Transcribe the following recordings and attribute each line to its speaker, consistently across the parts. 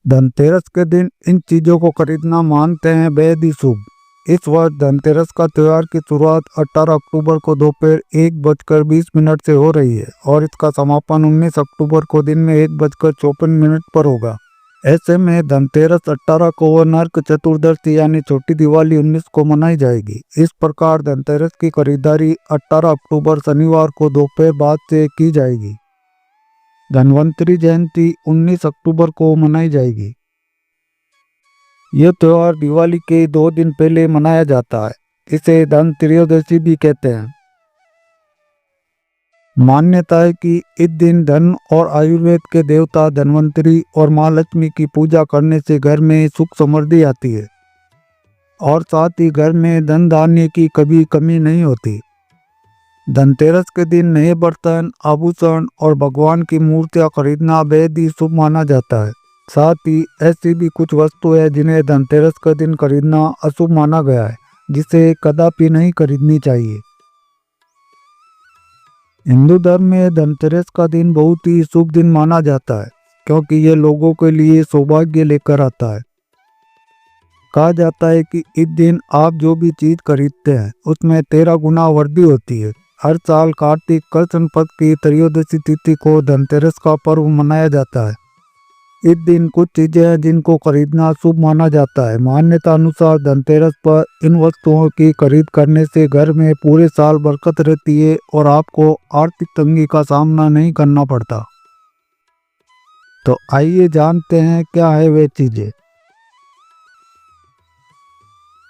Speaker 1: धनतेरस के दिन इन चीज़ों को खरीदना मानते हैं बेहद ही शुभ। इस वर्ष धनतेरस का त्यौहार की शुरुआत 18 अक्टूबर को दोपहर 1:20 से हो रही है और इसका समापन 19 अक्टूबर को दिन में 1:54 पर होगा। ऐसे में धनतेरस 18 को व नरक चतुर्दशी यानी छोटी दिवाली 19 को मनाई जाएगी। इस प्रकार धनतेरस की खरीदारी 18 अक्टूबर शनिवार को दोपहर बाद से की जाएगी। धन्वंतरी जयंती 19 अक्टूबर को मनाई जाएगी। यह त्यौहार दिवाली के 2 दिन पहले मनाया जाता है। इसे धन त्रयोदशी भी कहते हैं। मान्यता है कि इस दिन धन और आयुर्वेद के देवता धन्वंतरी और माँ लक्ष्मी की पूजा करने से घर में सुख समृद्धि आती है और साथ ही घर में धन धान्य की कभी कमी नहीं होती। धनतेरस के दिन नए बर्तन, आभूषण और भगवान की मूर्तियां खरीदना बेहद ही शुभ माना जाता है। साथ ही ऐसी भी कुछ वस्तु है जिन्हें धनतेरस के दिन खरीदना अशुभ माना गया है, जिसे कदापि नहीं खरीदनी चाहिए। हिंदू धर्म में धनतेरस का दिन बहुत ही शुभ दिन माना जाता है, क्योंकि यह लोगों के लिए सौभाग्य लेकर आता है। कहा जाता है कि इस दिन आप जो भी चीज खरीदते हैं उसमें 13 गुना वृद्धि होती है। हर साल कार्तिक कृष्ण पक्ष की त्रयोदशी तिथि को धनतेरस का पर्व मनाया जाता है। इस दिन कुछ चीजें हैं जिनको खरीदना शुभ माना जाता है। मान्यता अनुसार धनतेरस पर इन वस्तुओं की खरीद करने से घर में पूरे साल बरकत रहती है और आपको आर्थिक तंगी का सामना नहीं करना पड़ता। तो आइए जानते हैं क्या है वे चीजें।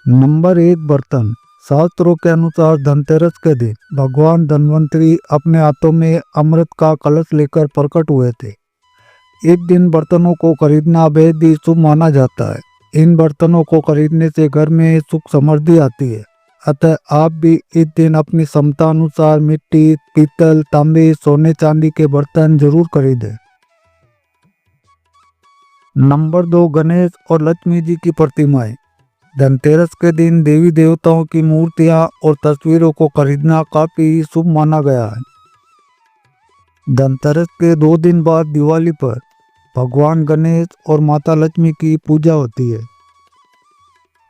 Speaker 1: नंबर 1, बर्तन। शास्त्रों के अनुसार धनतेरस के दिन भगवान धन्वंतरी अपने हाथों में अमृत का कलश लेकर प्रकट हुए थे। इस दिन बर्तनों को खरीदना बेहद ही शुभ माना जाता है। इन बर्तनों को खरीदने से घर में सुख समृद्धि आती है। अतः आप भी इस दिन अपनी क्षमता अनुसार मिट्टी, पीतल, तांबे, सोने चांदी के बर्तन जरूर खरीदें। नंबर 2, गणेश और लक्ष्मी जी की प्रतिमाएं। धनतेरस के दिन देवी देवताओं की मूर्तियां और तस्वीरों को खरीदना काफी शुभ माना गया है। धनतेरस के 2 दिन बाद दिवाली पर भगवान गणेश और माता लक्ष्मी की पूजा होती है।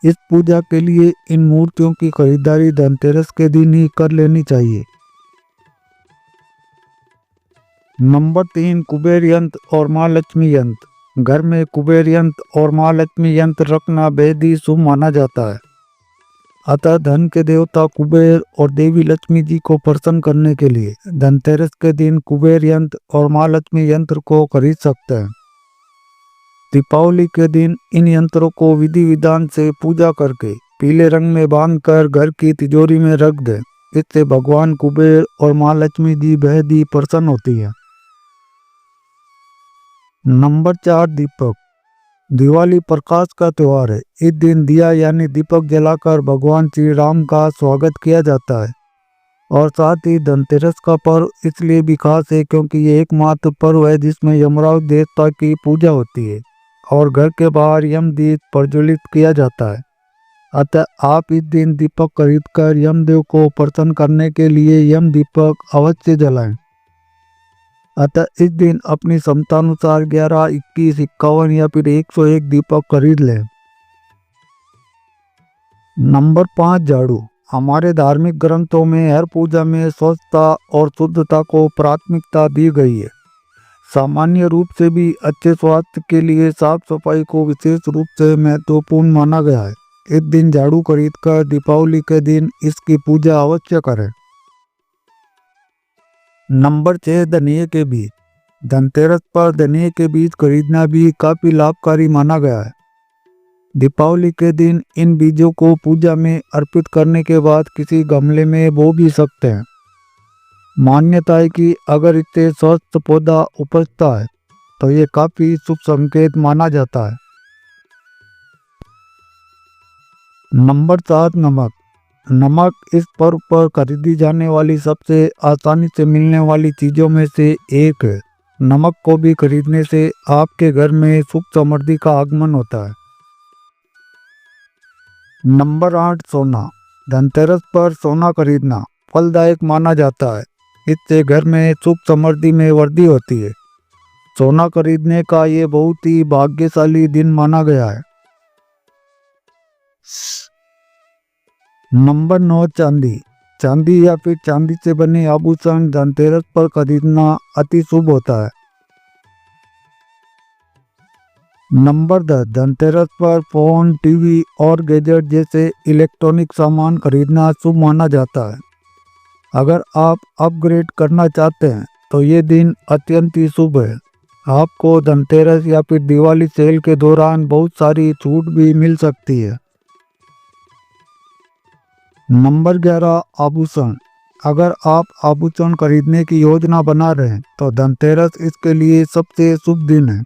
Speaker 1: इस पूजा के लिए इन मूर्तियों की खरीदारी धनतेरस के दिन ही कर लेनी चाहिए। नंबर 3, कुबेर यंत्र और माँ लक्ष्मी यंत्र। घर में कुबेर यंत्र और माँ लक्ष्मी यंत्र रखना बेहद ही शुभ माना जाता है। अतः धन के देवता कुबेर और देवी लक्ष्मी जी को प्रसन्न करने के लिए धनतेरस के दिन कुबेर यंत्र और माँ लक्ष्मी यंत्र को खरीद सकते हैं। दीपावली के दिन इन यंत्रों को विधि विधान से पूजा करके पीले रंग में बांधकर घर की तिजोरी में रख दें। इससे भगवान कुबेर और माँ लक्ष्मी जी बेहद ही प्रसन्न होती है। नंबर 4, दीपक। दिवाली प्रकाश का त्यौहार है। इस दिन दिया यानी दीपक जलाकर भगवान श्री राम का स्वागत किया जाता है और साथ ही धनतेरस का पर्व इसलिए भी खास है क्योंकि ये एकमात्र पर्व है जिसमें यमराज देवता की पूजा होती है और घर के बाहर यमदीप प्रज्वलित किया जाता है। अतः आप इस दिन दीपक खरीदकर यमदेव को प्रसन्न करने के लिए यम दीपक अवश्य जलाएं। अतः इस दिन अपनी क्षमतानुसार 11, 21, 51 या फिर 101 दीपक खरीद लें। नंबर 5, झाड़ू। हमारे धार्मिक ग्रंथों में हर पूजा में स्वच्छता और शुद्धता को प्राथमिकता दी गई है। सामान्य रूप से भी अच्छे स्वास्थ्य के लिए साफ सफाई को विशेष रूप से महत्वपूर्ण माना गया है। इस दिन झाड़ू खरीदकर दीपावली के दिन इसकी पूजा अवश्य करें। नंबर 6, धनिये के बीज। धनतेरस पर धनिये के बीज खरीदना भी काफी लाभकारी माना गया है। दीपावली के दिन इन बीजों को पूजा में अर्पित करने के बाद किसी गमले में बो भी सकते हैं। मान्यता है कि अगर इससे स्वस्थ पौधा उपजता है तो ये काफी शुभ संकेत माना जाता है। नंबर 7, नमक। नमक इस पर्व पर खरीदी जाने वाली सबसे आसानी से मिलने वाली चीजों में से एक है। नमक को भी खरीदने से आपके घर में सुख समृद्धि का आगमन होता है। नंबर 8, सोना। धनतेरस पर सोना खरीदना फलदायक माना जाता है। इससे घर में सुख समृद्धि में वृद्धि होती है। सोना खरीदने का ये बहुत ही भाग्यशाली दिन माना गया है। नंबर 9, चांदी। चांदी या फिर चांदी से बने आभूषण धनतेरस पर खरीदना अति शुभ होता है। नंबर 10, धनतेरस पर फोन, टीवी और गैजेट जैसे इलेक्ट्रॉनिक सामान खरीदना शुभ माना जाता है। अगर आप अपग्रेड करना चाहते हैं तो ये दिन अत्यंत ही शुभ है। आपको धनतेरस या फिर दिवाली सेल के दौरान बहुत सारी छूट भी मिल सकती है। नंबर 11, आभूषण। अगर आप आभूषण खरीदने की योजना बना रहे हैं तो धनतेरस इसके लिए सबसे शुभ दिन है।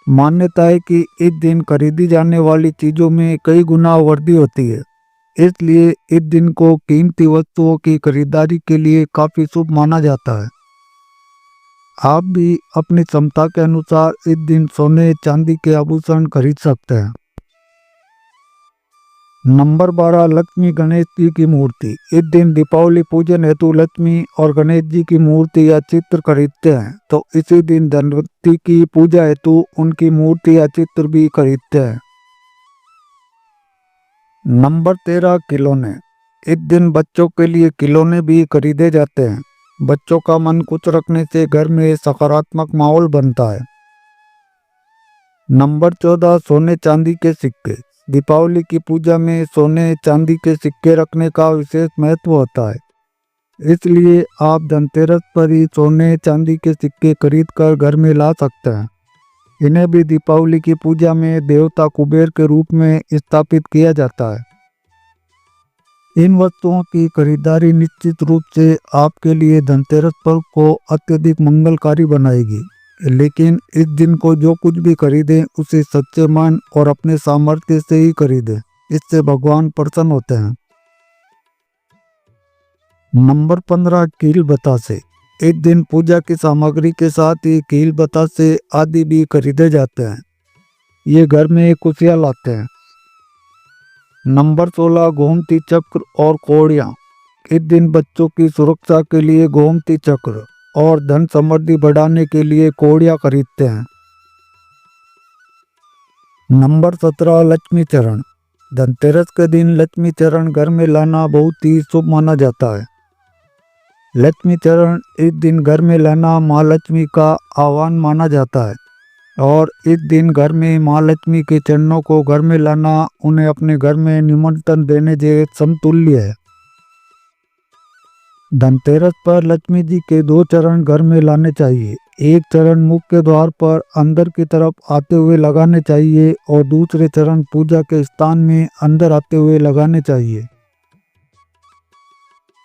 Speaker 1: मान्यता है कि इस दिन खरीदी जाने वाली चीजों में कई गुना वृद्धि होती है, इसलिए इस दिन को कीमती वस्तुओं की खरीदारी के लिए काफी शुभ माना जाता है। आप भी अपनी क्षमता के अनुसार इस दिन सोने चांदी के आभूषण खरीद सकते हैं। नंबर 12, लक्ष्मी गणेश जी की मूर्ति। इस दिन दीपावली पूजन हेतु लक्ष्मी और गणेश जी की मूर्ति या चित्र खरीदते हैं तो इसी दिन धनवती की पूजा हेतु उनकी मूर्ति या चित्र भी खरीदते हैं। नंबर 13, खिलौने। इस दिन बच्चों के लिए खिलौने भी खरीदे जाते हैं। बच्चों का मन खुश रखने से घर में सकारात्मक माहौल बनता है। नंबर 14, सोने चांदी के सिक्के। दीपावली की पूजा में सोने चांदी के सिक्के रखने का विशेष महत्व होता है, इसलिए आप धनतेरस पर ही सोने चांदी के सिक्के खरीदकर घर में ला सकते हैं। इन्हें भी दीपावली की पूजा में देवता कुबेर के रूप में स्थापित किया जाता है। इन वस्तुओं की खरीदारी निश्चित रूप से आपके लिए धनतेरस पर्व को अत्यधिक मंगलकारी बनाएगी, लेकिन इस दिन को जो कुछ भी खरीदें उसे सच्चे मन और अपने सामर्थ्य से ही खरीदें, इससे भगवान प्रसन्न होते हैं। नंबर 15, कील बतासे। इस दिन पूजा की सामग्री के साथ ही कील बतासे आदि भी खरीदे जाते हैं। ये घर में खुशियां लाते हैं। नंबर 16, गोमती चक्र और कौड़ियाँ। इस दिन बच्चों की सुरक्षा के लिए गोमती चक्र और धन समृद्धि बढ़ाने के लिए कौड़ियाँ खरीदते हैं। नंबर 17, लक्ष्मी चरण। धनतेरस के दिन लक्ष्मी चरण घर में लाना बहुत ही शुभ माना जाता है। लक्ष्मी चरण इस दिन घर में लाना माँ लक्ष्मी का आह्वान माना जाता है और इस दिन घर में माँ लक्ष्मी के चरणों को घर में लाना उन्हें अपने घर में निमंत्रण देने के समतुल्य है। धनतेरस पर लक्ष्मी जी के 2 चरण घर में लाने चाहिए। एक चरण मुख्य द्वार पर अंदर की तरफ आते हुए लगाने चाहिए और दूसरे चरण पूजा के स्थान में अंदर आते हुए लगाने चाहिए।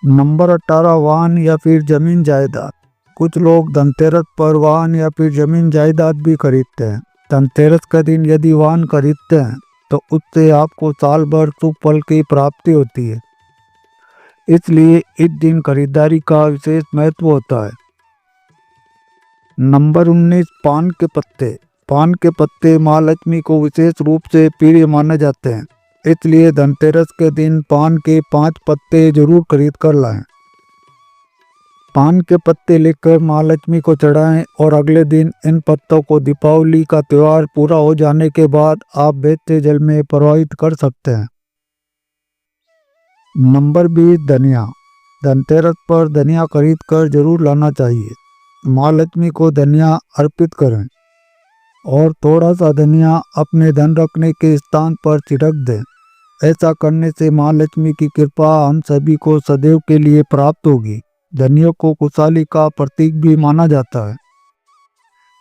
Speaker 1: नंबर 18, वाहन या फिर जमीन जायदाद। कुछ लोग धनतेरस पर वाहन या फिर जमीन जायदाद भी खरीदते हैं। धनतेरस का दिन यदि वाहन खरीदते हैं तो उससे आपको साल भर शुभ फल की प्राप्ति होती है, इसलिए इस दिन खरीदारी का विशेष महत्व होता है। नंबर 19, पान के पत्ते। पान के पत्ते माँ लक्ष्मी को विशेष रूप से प्रिय माने जाते हैं, इसलिए धनतेरस के दिन पान के 5 पत्ते जरूर खरीद कर लाएं। पान के पत्ते लेकर माँ लक्ष्मी को चढ़ाएं और अगले दिन इन पत्तों को दीपावली का त्यौहार पूरा हो जाने के बाद आप बहते जल में प्रवाहित कर सकते हैं। नंबर 20, धनिया। धनतेरस पर धनिया खरीद कर जरूर लाना चाहिए। माँ लक्ष्मी को धनिया अर्पित करें और थोड़ा सा धनिया अपने धन रखने के स्थान पर छिड़क दें। ऐसा करने से माँ लक्ष्मी की कृपा हम सभी को सदैव के लिए प्राप्त होगी। धनिया को खुशहाली का प्रतीक भी माना जाता है।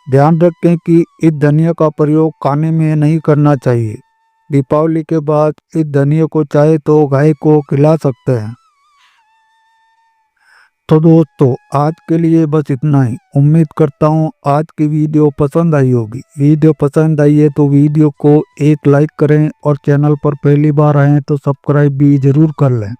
Speaker 1: ध्यान रखें कि इस धनिया का प्रयोग खाने में नहीं करना चाहिए। दीपावली के बाद इस धनिया को चाहे तो गाय को खिला सकते हैं। तो दोस्तों, आज के लिए बस इतना ही। उम्मीद करता हूँ आज की वीडियो पसंद आई होगी। वीडियो पसंद आई है तो वीडियो को एक लाइक करें और चैनल पर पहली बार आए तो सब्सक्राइब भी जरूर कर लें।